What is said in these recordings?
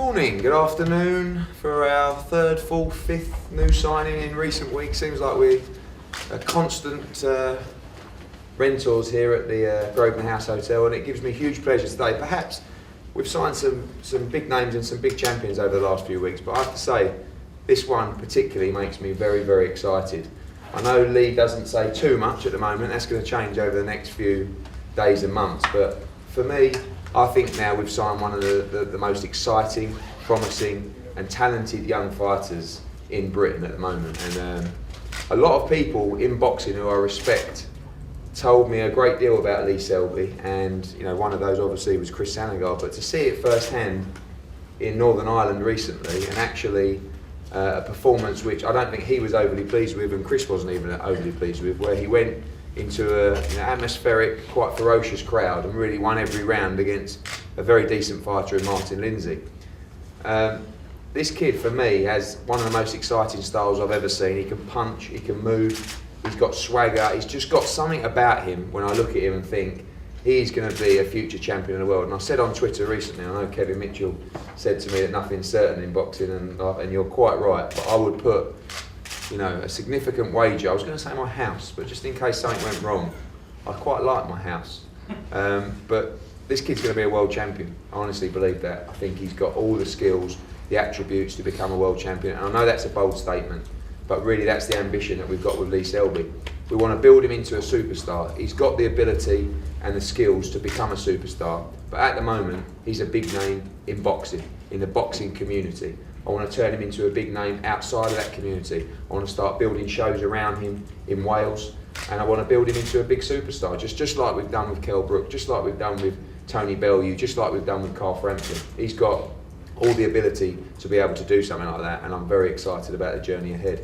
morning, good afternoon for our third, fourth, fifth new signing in recent weeks. Seems like we're constant rentals here at the Grosvenor House Hotel, and it gives me huge pleasure today. Perhaps we've signed some big names and some big champions over the last few weeks, but I have to say this one particularly makes me very, very excited. I know Lee doesn't say too much at the moment. That's going to change over the next few days and months, but for me, I think now we've signed one of the most exciting, promising and talented young fighters in Britain at the moment. And a lot of people in boxing who I respect told me a great deal about Lee Selby, and you know, one of those obviously was Chris Sanagar, but to see it firsthand in Northern Ireland recently, and actually a performance which I don't think he was overly pleased with, and Chris wasn't even overly pleased with, where he went into an atmospheric, quite ferocious crowd and really won every round against a very decent fighter in Martin Lindsay. This kid, for me, has one of the most exciting styles I've ever seen. He can punch, he can move, he's got swagger, he's just got something about him when I look at him and think he's going to be a future champion of the world. And I said on Twitter recently, I know Kevin Mitchell said to me that nothing's certain in boxing, and you're quite right, but I would put, you know, a significant wager. I was going to say my house, but just in case something went wrong, I quite like my house. But this kid's going to be a world champion. I honestly believe that. I think he's got all the skills, the attributes to become a world champion. And I know that's a bold statement, but really that's the ambition that we've got with Lee Selby. We want to build him into a superstar. He's got the ability and the skills to become a superstar, but at the moment, he's a big name in boxing, in the boxing community. I want to turn him into a big name outside of that community. I want to start building shows around him in Wales, and I want to build him into a big superstar, just like we've done with Kell Brook, just like we've done with Tony Bellew, just like we've done with Carl Frampton. He's got all the ability to be able to do something like that, and I'm very excited about the journey ahead.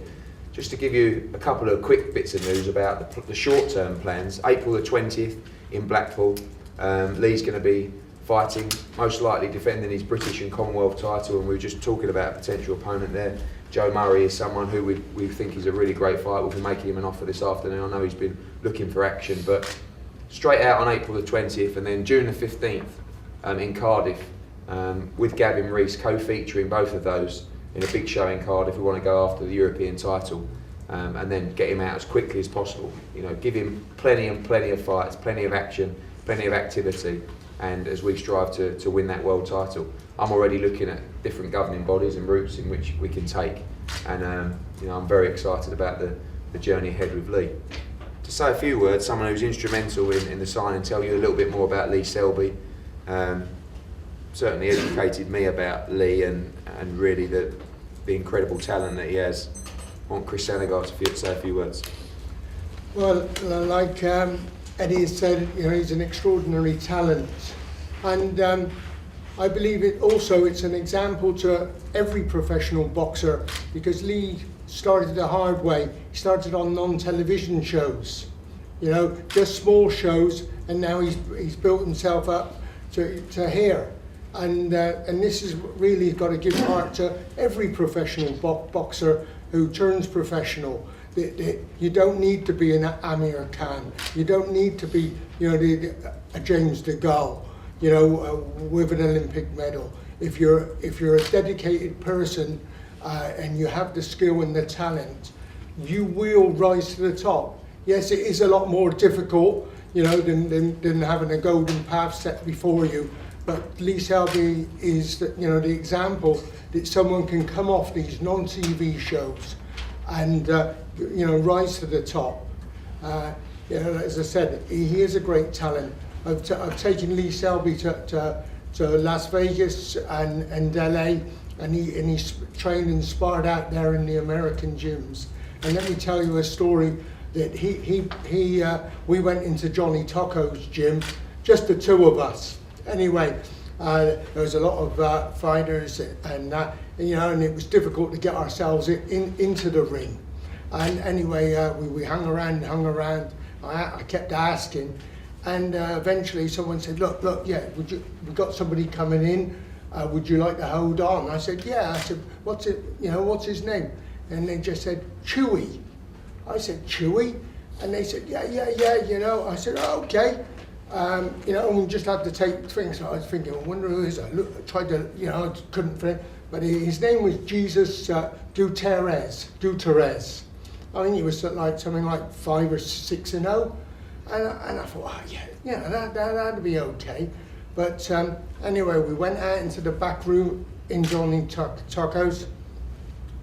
Just to give you a couple of quick bits of news about the short-term plans, April the 20th in Blackpool, Lee's going to be fighting, most likely defending his British and Commonwealth title, and we were just talking about a potential opponent there. Joe Murray is someone who we think is a really great fight. We'll be making him an offer this afternoon. I know he's been looking for action, but straight out on April the 20th, and then June the 15th in Cardiff with Gavin Rees, co-featuring both of those in a big show in Cardiff. We want to go after the European title and then get him out as quickly as possible. You know, give him plenty of fights, plenty of action, plenty of activity, and as we strive to win that world title. I'm already looking at different governing bodies and routes in which we can take, and you know, I'm very excited about the journey ahead with Lee. To say a few words, someone who's instrumental in the signing, tell you a little bit more about Lee Selby. Certainly educated me about Lee and really the incredible talent that he has. I want Chris Sanagar to say a few words. Well, like Eddie has said, you know, he's an extraordinary talent, and I believe it's an example to every professional boxer, because Lee started the hard way. He started on non-television shows, you know, just small shows, and now he's built himself up to here. And this is really got to give heart to every professional boxer who turns professional. You don't need to be an Amir Khan. You don't need to be, you know, a James DeGaulle, you know, with an Olympic medal. If you're a dedicated person and you have the skill and the talent, you will rise to the top. Yes, it is a lot more difficult, you know, than having a golden path set before you. But Lee Selby is, you know, the example that someone can come off these non-TV shows and you know, rise to the top. You know, as I said, he is a great talent. I've taken Lee Selby to Las Vegas and LA, and he's trained and sparred out there in the American gyms. And let me tell you a story that we went into Johnny Tocco's gym, just the two of us. Anyway, there was a lot of fighters and you know, and it was difficult to get ourselves into the ring. And anyway, we hung around. I kept asking, and eventually someone said, "Look, yeah, we've got somebody coming in. Would you like to hold on?" I said, "Yeah." I said, "What's it? You know, what's his name?" And they just said, "Chewy." I said, "Chewy?" And they said, yeah, you know. I said, "Oh, okay." You know, and we just had to take things. So I was thinking, I wonder who is it? I tried to, you know, I couldn't find it. But his name was Jesus Duterres. I think he was like something like 5 or 6-0. And I thought, oh, yeah, that'd be okay. But anyway, we went out into the back room in Johnny Tacos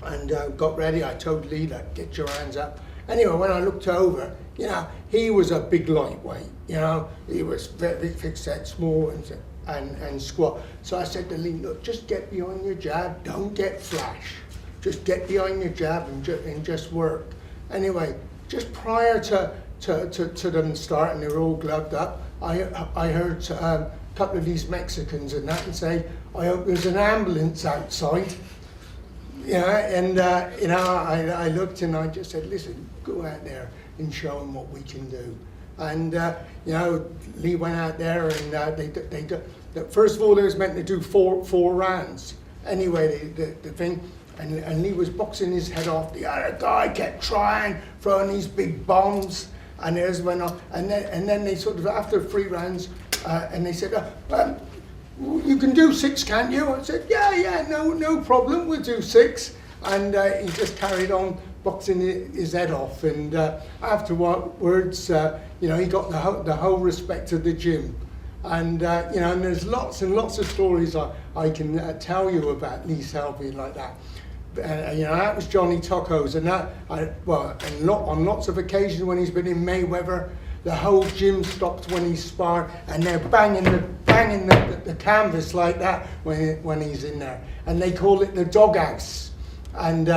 and got ready. I told Lee, like, get your hands up. Anyway, when I looked over, you know, he was a big lightweight. You know, he was very thick set, small and squat. So I said to Lee, look, just get behind your jab, don't get flash. Just get behind your jab and just work. Anyway, just prior to them starting, they were all gloved up. I heard a couple of these Mexicans and that and say, I hope there's an ambulance outside. Yeah, and you know, I looked and I just said, listen, go out there and show them what we can do. And you know, Lee went out there and they first of all they was meant to do four rounds. Anyway, the thing, and Lee was boxing his head off. The other guy kept trying, throwing these big bombs, and theirs went on. And then they sort of, after 3 rounds, and they said, you can do 6, can't you? I said, yeah, no problem, we'll do 6. And he just carried on boxing his head off. And afterwards, you know, he got the whole respect of the gym. And you know, and there's lots and lots of stories I can tell you about Lee Selby like that. You know, that was Johnny Tacos, and on lots of occasions when he's been in Mayweather, the whole gym stopped when he sparred, and they're banging the canvas like that when he's in there, and they call it the doghouse. And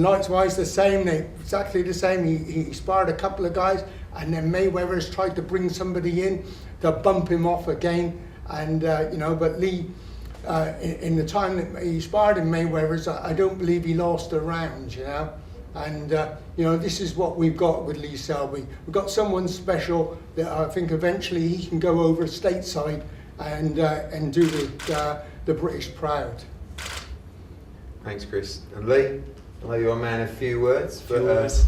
likewise the same, exactly the same. He sparred a couple of guys, and then Mayweather's tried to bring somebody in to bump him off again, and you know, but Lee. In the time that he sparred in Mayweather's, I don't believe he lost a round, you know. And you know, this is what we've got with Lee Selby. We've got someone special that I think eventually he can go over stateside and do the British proud. Thanks, Chris. And Lee, I know you're a man of few words, but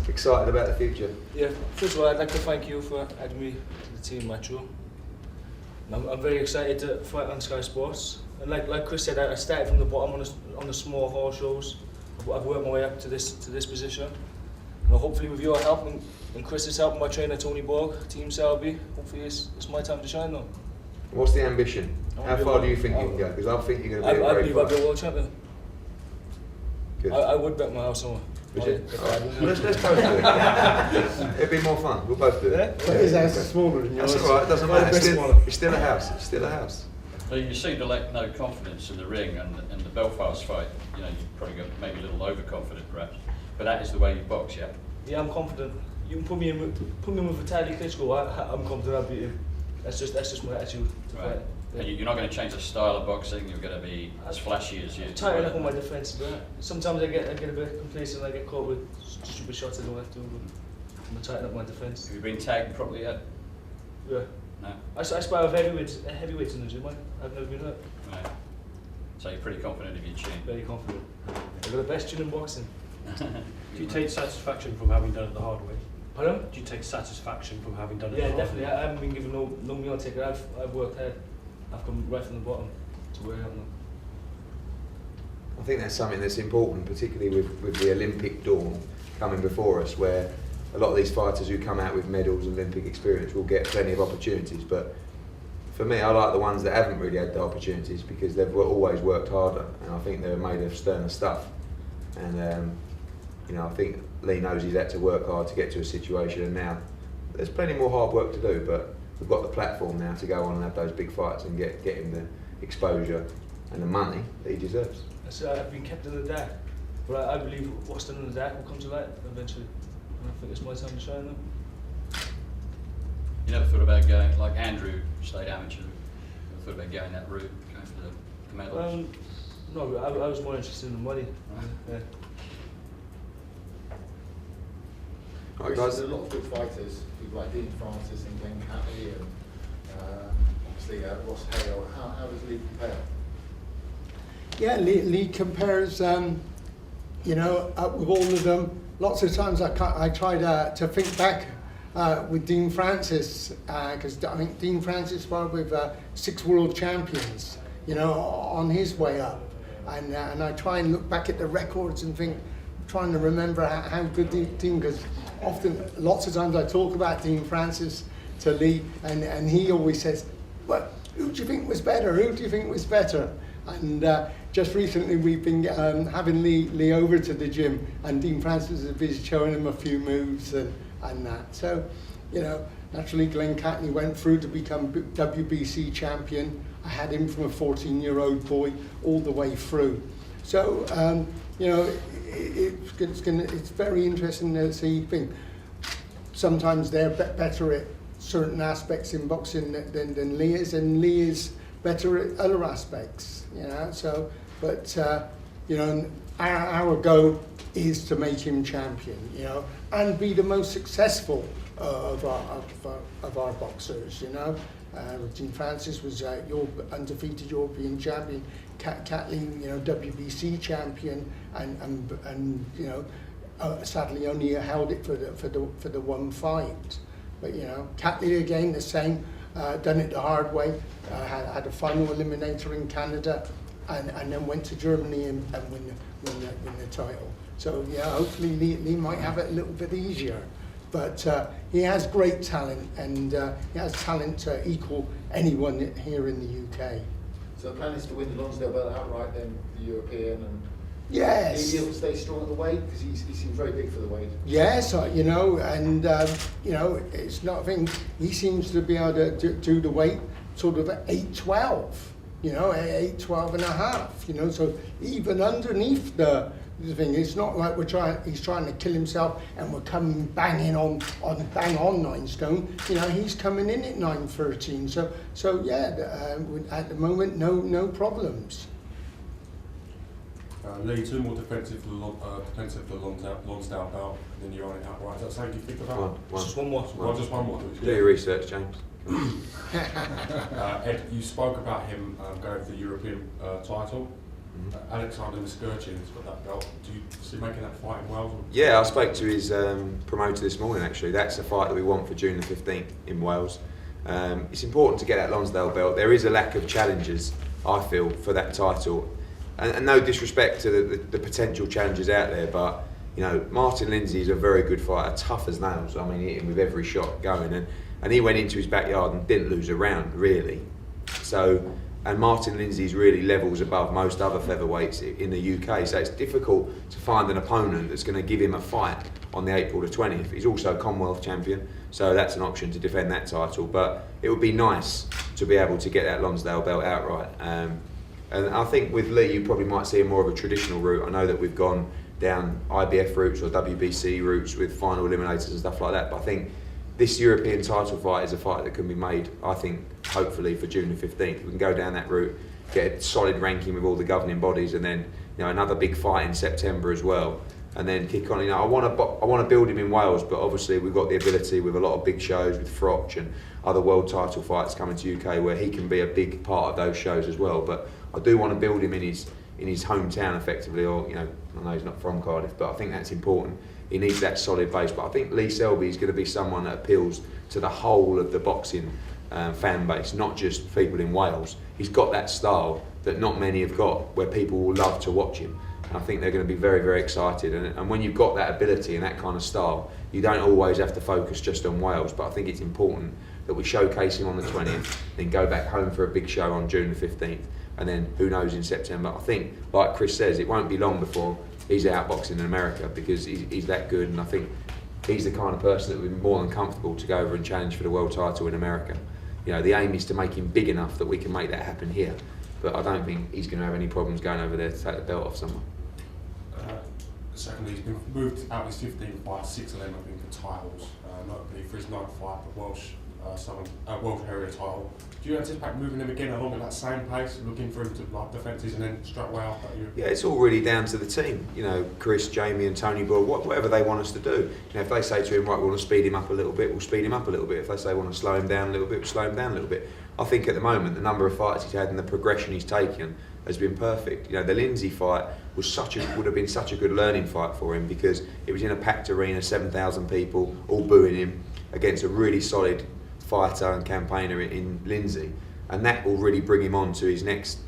excited about the future. Yeah, first of all, I'd like to thank you for adding me to the team, MATCHROOM. I'm very excited to fight on Sky Sports. And like Chris said, I started from the bottom on the small hall shows. I've worked my way up to this position. And hopefully with your help and Chris's help, my trainer Tony Borg, Team Selby, hopefully it's my time to shine now. What's the ambition? How far do you think you can go? Because I think you're going to be a great fighter. I believe I'll be a world champion. Good. I would bet my house on Would you? Let's both do it. It'd be more fun. We'll both do it. But his house is smaller than yours. That's all right. It doesn't matter. It's still a house. It's still a house. Well, you seem to lack no confidence in the ring, and the Belfast fight, you know, you probably got maybe a little overconfident perhaps, but that is the way you box, yeah? Yeah, I'm confident. You can put me in with Vitaly Klitschko, I'm confident I'll beat him. That's just my attitude to Right. fight. Yeah. And you're not going to change the style of boxing, you're going to be as flashy as you. Tighten up on my defence, but sometimes I get a bit complacent, I get caught with stupid shots I don't have to, but I'm going to tighten up my defence. Have you been tagged properly yet? Yeah. No? I spar with heavyweights in the gym, I've never been hurt. Right. So you're pretty confident of your chin? Very confident. I've got the best chin in boxing. Do you take satisfaction from having done it the hard way? Pardon? Do you take satisfaction from having done it Yeah, the hard definitely. way? I haven't been given no meal ticket. I've worked hard. I've come right from the bottom to where I am now. I think that's something that's important, particularly with the Olympic dawn coming before us, where a lot of these fighters who come out with medals and Olympic experience will get plenty of opportunities. But for me, I like the ones that haven't really had the opportunities because they've always worked harder, and I think they're made of sterner stuff. And you know, I think Lee knows he's had to work hard to get to a situation, and now there's plenty more hard work to do. But we've got the platform now to go on and have those big fights and get him the exposure and the money that he deserves. I've been kept in the dark, but I believe what's done in the dark will come to light eventually. And I think it's my time to shine now. You never thought about going, like Andrew stayed amateur, never thought about going that route, going for the medals? No, I was more interested in the money. Right. Yeah. Right, guys. There's a lot of good fighters, people like Dean Francis and Glenn Catley and obviously Ross Hale. How does Lee compare? Yeah, Lee compares, you know, with all of them. Lots of times I try to think back with Dean Francis, because I think Dean Francis fought with 6 world champions, you know, on his way up. And I try and look back at the records and think, trying to remember how good Dean, because often, lots of times I talk about Dean Francis to Lee, and he always says, well, who do you think was better? Who do you think was better? And just recently we've been having Lee over to the gym, and Dean Francis has been showing him a few moves and that. So, you know, naturally Glenn Catney went through to become WBC champion. I had him from a 14-year-old boy all the way through. So, you know, it's very interesting to see things. Sometimes they're better at certain aspects in boxing than Lee is, and Lee is better at other aspects, you know. So, but you know, our goal is to make him champion, you know, and be the most successful of our boxers, you know. Dean Francis was your undefeated European champion, Kathleen, you know, WBC champion, and you know, sadly only held it for the one fight. But you know, Kathleen again the same, done it the hard way, had a final eliminator in Canada, and then went to Germany and win the title. So yeah, hopefully Lee might have it a little bit easier. But he has great talent, and he has talent to equal anyone here in the UK. So the plan is to win the Lonsdale belt outright, then the European, and yes, he'll stay strong at the weight, because he seems very big for the weight. Yes, you know, and you know, it's not a thing. He seems to be able to do the weight sort of 8'12", you know, 8'12 and a half, you know. So even underneath the thing, it's not like he's trying to kill himself and we're coming bang on 9 stone. You know, he's coming in at 9'13". So yeah, at the moment, no problems. Lee, 2 more defensive for the Lonsdale belt, and then you're on it outright. Is that something you think about? One. Just one more. Just one more. Do your research, James. Ed, you spoke about him going for the European title. Alexander Miskurchin's got that belt. Do you see making that fight in Wales? Yeah, I spoke to his promoter this morning actually. That's a fight that we want for June the 15th in Wales. It's important to get that Lonsdale belt. There is a lack of challengers, I feel, for that title. And no disrespect to the potential challengers out there, but you know, Martin Lindsay is a very good fighter, tough as nails. I mean, he hit him with every shot going, and he went into his backyard and didn't lose a round, really. So, and Martin Lindsay's really levels above most other featherweights in the UK, so it's difficult to find an opponent that's going to give him a fight on the April the 20th. He's also Commonwealth champion, so that's an option to defend that title, but it would be nice to be able to get that Lonsdale belt outright. And I think with Lee, you probably might see more of a traditional route. I know that we've gone down IBF routes or WBC routes with final eliminators and stuff like that, but I think this European title fight is a fight that can be made, I think, hopefully for June the 15th. We can go down that route, get a solid ranking with all the governing bodies, and then, you know, another big fight in September as well, and then kick on. You know, I want to build him in Wales, but obviously we've got the ability with a lot of big shows with Froch and other world title fights coming to UK where he can be a big part of those shows as well. But I do want to build him in his hometown effectively, or, you know, I know he's not from Cardiff, but I think that's important. He needs that solid base. But I think Lee Selby is going to be someone that appeals to the whole of the boxing fan base, not just people in Wales. He's got that style that not many have got, where people will love to watch him. And I think they're going to be very, very excited. And when you've got that ability and that kind of style, you don't always have to focus just on Wales. But I think it's important that we showcase him on the 20th, then go back home for a big show on June the 15th. And then who knows in September. I think, like Chris says, it won't be long before he's outboxing in America, because he's that good, and I think he's the kind of person that would be more than comfortable to go over and challenge for the world title in America. You know, the aim is to make him big enough that we can make that happen here, but I don't think he's going to have any problems going over there to take the belt off someone. Secondly, he's been moved out his 15th fight, 6 of them have been for titles, not only for his 9th fight, but Welsh Harrier title. Do you anticipate moving him again along at that same pace, looking for him to like defences and then straight away after you? Yeah, it's all really down to the team. You know, Chris, Jamie and Tony Boyle, whatever they want us to do. You know, if they say to him, right, we want to speed him up a little bit, we'll speed him up a little bit. If they say we want to slow him down a little bit, we'll slow him down a little bit. I think at the moment, the number of fights he's had and the progression he's taken has been perfect. You know, the Lindsay fight was would have been such a good learning fight for him, because it was in a packed arena, 7,000 people, all booing him. against a really solid fighter and campaigner in Lindsay, and that will really bring him on to his next,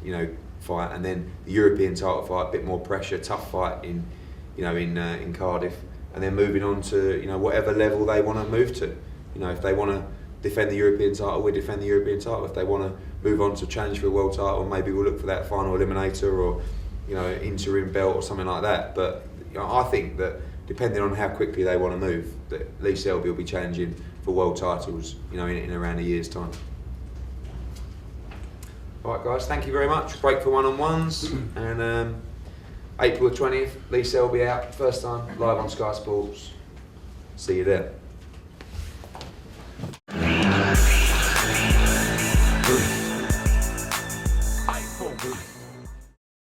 fight, and then the European title fight, a bit more pressure, tough fight in Cardiff, and then moving on to whatever level they want to move to. If they want to defend the European title, we defend the European title. If they want to move on to challenge for a world title, maybe we'll look for that final eliminator or interim belt or something like that. But I think that depending on how quickly they want to move, that Lee Selby will be challenging for world titles, in around a year's time. All right, guys, thank you very much. Break for one-on-ones, and April the 20th, Lee Selby out, first time live on Sky Sports. See you there.